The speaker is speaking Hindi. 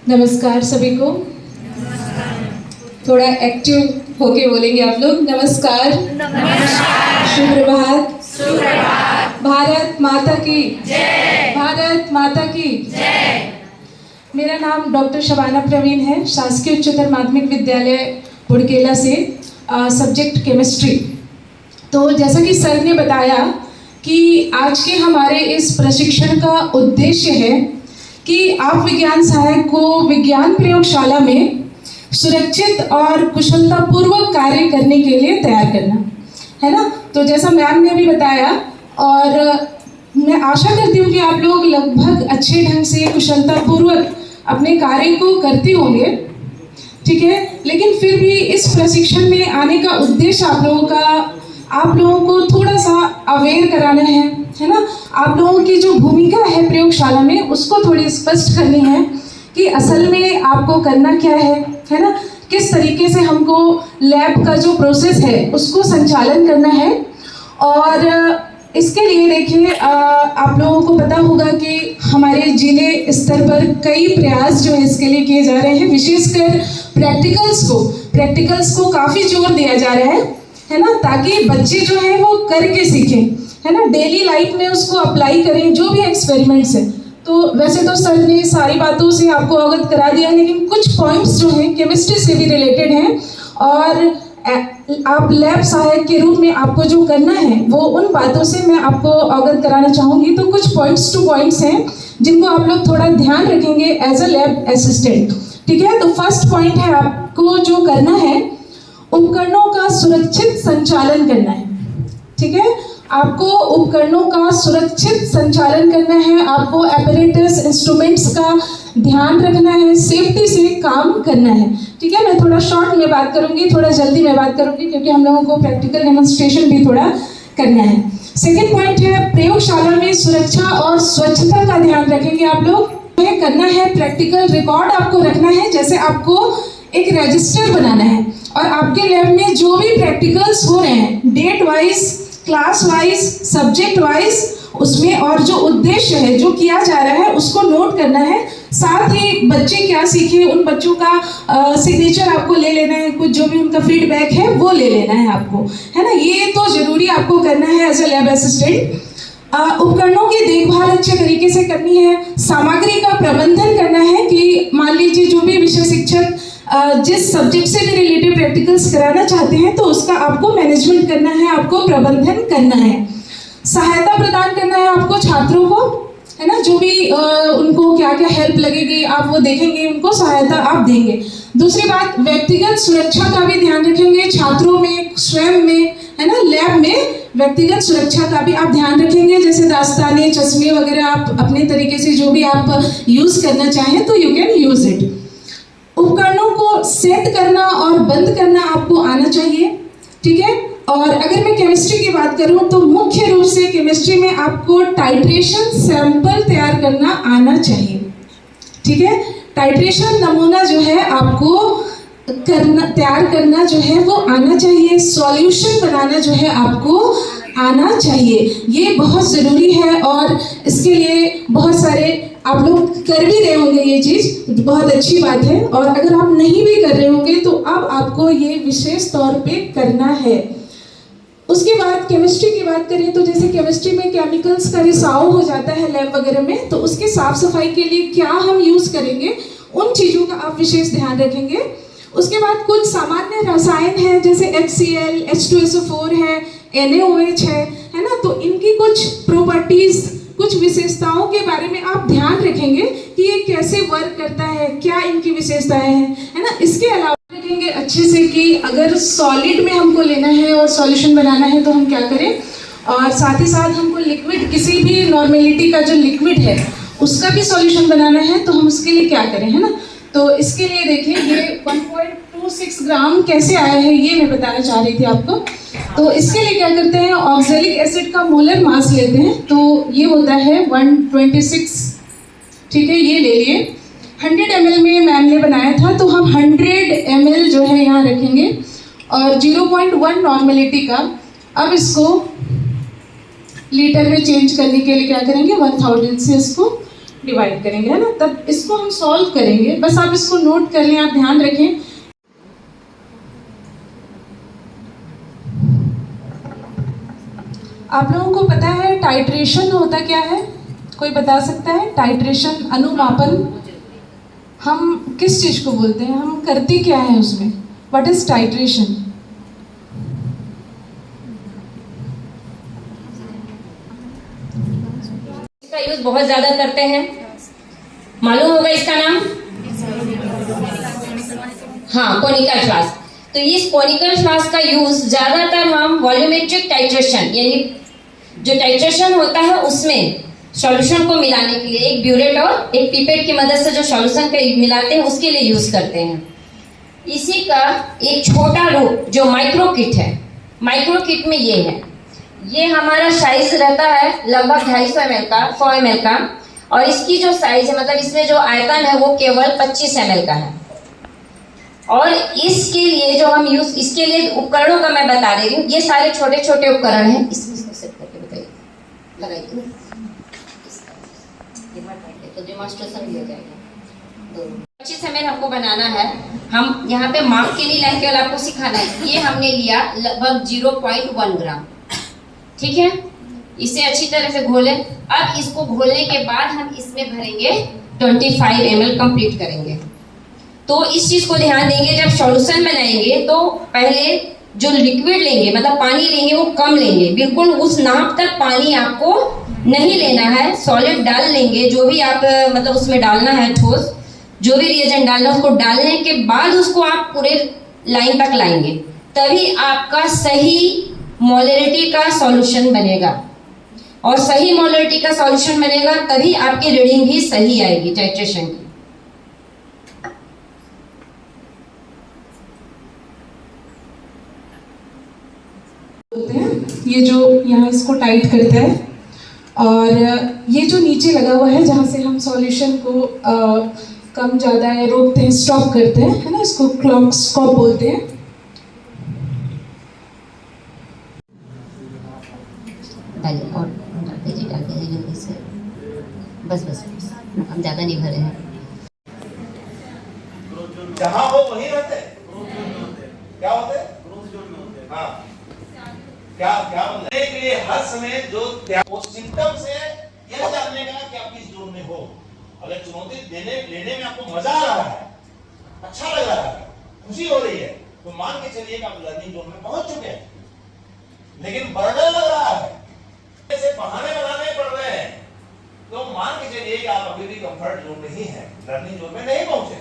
नमस्कार सभी को। थोड़ा एक्टिव होके बोलेंगे आप लोग। नमस्कार। सुप्रभात। भारत माता की जय। भारत माता की जय। मेरा नाम डॉक्टर शबाना प्रवीण है, शासकीय उच्चतर माध्यमिक विद्यालय बुड़केला से, सब्जेक्ट केमिस्ट्री। तो जैसा कि सर ने बताया कि आज के हमारे इस प्रशिक्षण का उद्देश्य है कि आप विज्ञान सहायक को विज्ञान प्रयोगशाला में सुरक्षित और कुशलतापूर्वक कार्य करने के लिए तैयार करना है ना। तो जैसा मैम ने भी बताया, और मैं आशा करती हूँ कि आप लोग लगभग अच्छे ढंग से कुशलतापूर्वक अपने कार्य को करते होंगे, ठीक है। लेकिन फिर भी इस प्रशिक्षण में आने का उद्देश्य आप लोगों को थोड़ा सा अवेयर कराना है ना। आप लोगों की जो भूमिका है प्रयोगशाला में उसको थोड़ी स्पष्ट करनी है कि असल में आपको करना क्या है ना। किस तरीके से हमको लैब का जो प्रोसेस है उसको संचालन करना है। और इसके लिए देखिए, आप लोगों को पता होगा कि हमारे जिले स्तर पर कई प्रयास जो है इसके लिए किए जा रहे हैं। विशेषकर प्रैक्टिकल्स को काफ़ी जोर दिया जा रहा है ना, ताकि बच्चे जो हैं वो करके सीखें, है ना। डेली लाइफ में उसको अप्लाई करें जो भी एक्सपेरिमेंट्स हैं। तो वैसे तो सर ने सारी बातों से आपको अवगत करा दिया, लेकिन कुछ पॉइंट्स जो हैं केमिस्ट्री से भी रिलेटेड हैं, और आप लैब सहायक के रूप में आपको जो करना है वो उन बातों से मैं आपको अवगत कराना चाहूँगी। तो कुछ पॉइंट्स हैं जिनको आप लोग थोड़ा ध्यान रखेंगे एज अ लैब असिस्टेंट, ठीक है। तो फर्स्ट पॉइंट है, आपको जो करना है उपकरणों का सुरक्षित संचालन करना है, ठीक है। आपको उपकरणों का सुरक्षित संचालन करना है, आपको एपरेटस इंस्ट्रूमेंट्स का ध्यान रखना है, सेफ्टी से काम करना है, ठीक है। मैं थोड़ा शॉर्ट में बात करूंगी, थोड़ा जल्दी में बात करूंगी, क्योंकि हम लोगों को प्रैक्टिकल डेमोन्स्ट्रेशन भी थोड़ा करना है। सेकेंड पॉइंट है, प्रयोगशाला में सुरक्षा और स्वच्छता का ध्यान रखेंगे आप लोग। करना है प्रैक्टिकल रिकॉर्ड आपको रखना है, जैसे आपको एक रजिस्टर बनाना है, और आपके लैब में जो भी प्रैक्टिकल्स हो रहे हैं date wise, class wise, subject wise, उसमें और जो उद्देश्य है जो किया जा रहा है उसको नोट करना है। साथ ही बच्चे क्या सीखे उन बच्चों का सिग्नेचर आपको ले लेना है, कुछ जो भी उनका फीडबैक है वो ले लेना है आपको, है ना। ये तो जरूरी आपको करना है एज अ लैब असिस्टेंट। उपकरणों की देखभाल अच्छे तरीके से करनी है, सामग्री का प्रबंधन करना है कि मान लीजिए जो भी विषय शिक्षक जिस सब्जेक्ट से भी रिलेटेड प्रैक्टिकल्स कराना चाहते हैं तो उसका आपको मैनेजमेंट करना है, आपको प्रबंधन करना है। सहायता प्रदान करना है आपको छात्रों को, है ना। जो भी उनको क्या क्या हेल्प लगेगी आप वो देखेंगे, उनको सहायता आप देंगे। दूसरी बात, व्यक्तिगत सुरक्षा का भी ध्यान रखेंगे, छात्रों में, स्वयं में, है ना। लैब में व्यक्तिगत सुरक्षा का भी आप ध्यान रखेंगे, जैसे दास्ताने, चश्मे वगैरह आप अपने तरीके से जो भी आप यूज़ करना चाहें तो यू कैन यूज़ इट। उपकरणों को सेट करना और बंद करना आपको आना चाहिए, ठीक है। और अगर मैं केमिस्ट्री की बात करूं तो मुख्य रूप से केमिस्ट्री में आपको टाइट्रेशन सैंपल तैयार करना आना चाहिए, ठीक है। टाइट्रेशन नमूना जो है आपको तैयार करना जो है वो आना चाहिए, सॉल्यूशन बनाना जो है आपको आना चाहिए। ये बहुत ज़रूरी है, और इसके लिए बहुत सारे आप लोग कर भी रहे होंगे, ये चीज़ बहुत अच्छी बात है। और अगर आप नहीं भी कर रहे होंगे तो अब आपको ये विशेष तौर पे करना है। उसके बाद केमिस्ट्री की बात करें तो जैसे केमिस्ट्री में केमिकल्स का रिसाव हो जाता है लैब वगैरह में, तो उसके साफ सफाई के लिए क्या हम यूज़ करेंगे उन चीज़ों का आप विशेष ध्यान रखेंगे। उसके बाद कुछ सामान्य रसायन हैं, जैसे HCl, H2SO4 है, NaOH है ना। तो इनकी कुछ प्रॉपर्टीज, कुछ विशेषताओं के बारे में आप ध्यान रखेंगे कि ये कैसे वर्क करता है, क्या इनकी विशेषताएं हैं, है ना। इसके अलावा रखेंगे अच्छे से कि अगर सॉलिड में हमको लेना है और सॉल्यूशन बनाना है तो हम क्या करें, और साथ ही साथ हमको लिक्विड, किसी भी नॉर्मेलिटी का जो लिक्विड है उसका भी सॉल्यूशन बनाना है तो हम उसके लिए क्या करें, है ना। तो इसके लिए देखिए ये 1.26 ग्राम कैसे आया है ये मैं बताना चाह रही थी आपको। तो इसके लिए क्या करते हैं, ऑक्सैलिक एसिड का मोलर मास लेते हैं, तो ये होता है 126, ठीक है। ये ले लिए 100 ml में मैम ने बनाया था, तो हम 100 ml जो है यहाँ रखेंगे, और 0.1 नॉर्मेलिटी का। अब इसको लीटर में चेंज करने के लिए क्या करेंगे, 1000 से इसको डिवाइड करेंगे, है ना, तब इसको हम सॉल्व करेंगे। बस आप इसको नोट कर लें, आप ध्यान रखें। आप लोगों को पता है टाइट्रेशन होता क्या है? कोई बता सकता है? टाइट्रेशन, अनुमापन, हम किस चीज को बोलते हैं? हम करते क्या है उसमें? What is titration? इसका यूज बहुत ज्यादा करते हैं, मालूम होगा इसका नाम? हाँ, कोनिकल फ्लास्क। तो इस कोनिकल फ्लास्क का यूज ज्यादातर हम वॉल्यूमेट्रिक टाइट्रेशन, यानी जो टाइट्रेशन होता है उसमें सॉल्यूशन को मिलाने के लिए एक ब्यूरेट और एक पिपेट की मदद से जो सॉल्यूशन को मिलाते हैं उसके लिए यूज करते हैं। इसी का एक छोटा रूप जो माइक्रो किट है, माइक्रो किट में ये है, ये हमारा साइज रहता है लगभग 250 ml का, 100 ml का, और इसकी जो साइज है, मतलब इसमें जो आयतन है वो केवल 25 ml का है। और इसके लिए जो हम यूज, इसके लिए उपकरणों का मैं बता रही हूँ, ये सारे छोटे छोटे उपकरण हैं। इसको सेट करके बताइए, लगाइए तो डेमोन्स्ट्रेशन भी हो जाएगा। 25 ml हमको बनाना है। हम यहाँ पे माप के लिए लाइन केवल आपको सिखाना है। ये हमने लिया लगभग 0.1 ग्राम, ठीक है। इसे अच्छी तरह से घोलें। अब इसको घोलने के बाद हम इसमें भरेंगे 25 ml कंप्लीट करेंगे। तो इस चीज को ध्यान देंगे, जब सॉल्यूशन बनाएंगे तो पहले जो लिक्विड लेंगे, मतलब पानी लेंगे, वो कम लेंगे, बिल्कुल उस नाप तक पानी आपको नहीं लेना है। सॉलिड डाल लेंगे, जो भी आप मतलब उसमें डालना है, ठोस जो भी रिएजेंट डालना है उसको डालने के बाद उसको आप पूरे लाइन तक लाएंगे, तभी आपका सही मोलरिटी का सॉल्यूशन बनेगा। और सही मोलरिटी का सॉल्यूशन बनेगा तभी आपकी रीडिंग भी सही आएगी टाइट्रेशन की। बोलते हैं ये जो यहाँ इसको टाइट करता है, और ये जो नीचे लगा हुआ है जहाँ से हम सॉल्यूशन को कम ज़्यादा है रोकते हैं, स्टॉप करते हैं, है ना, इसको क्लॉक स्कॉप बोलते हैं। और डाल दीजिए जल्दी से, बस बस बस, हम ज़्यादा नहीं भरे हैं। जहाँ हो वहीं रहते क्या होते? हाँ, क्या क्या बोलने के लिए हर समय जो वो सिम्टम से यह जानने का कि आप किस जोन में हो। अगर चुनौती लेने में आपको मजा आ रहा है, अच्छा लग रहा है, खुशी हो रही है, तो मान के चलिए कि आप लर्निंग जोन में पहुंच चुके हैं। लेकिन बर्डन लग रहा है, ऐसे बहाने बनाने पड़ रहे हैं, तो मान के चलिए कि आप अभी भी कंफर्ट जोन में ही हैं, लर्निंग जोन में नहीं पहुंचे।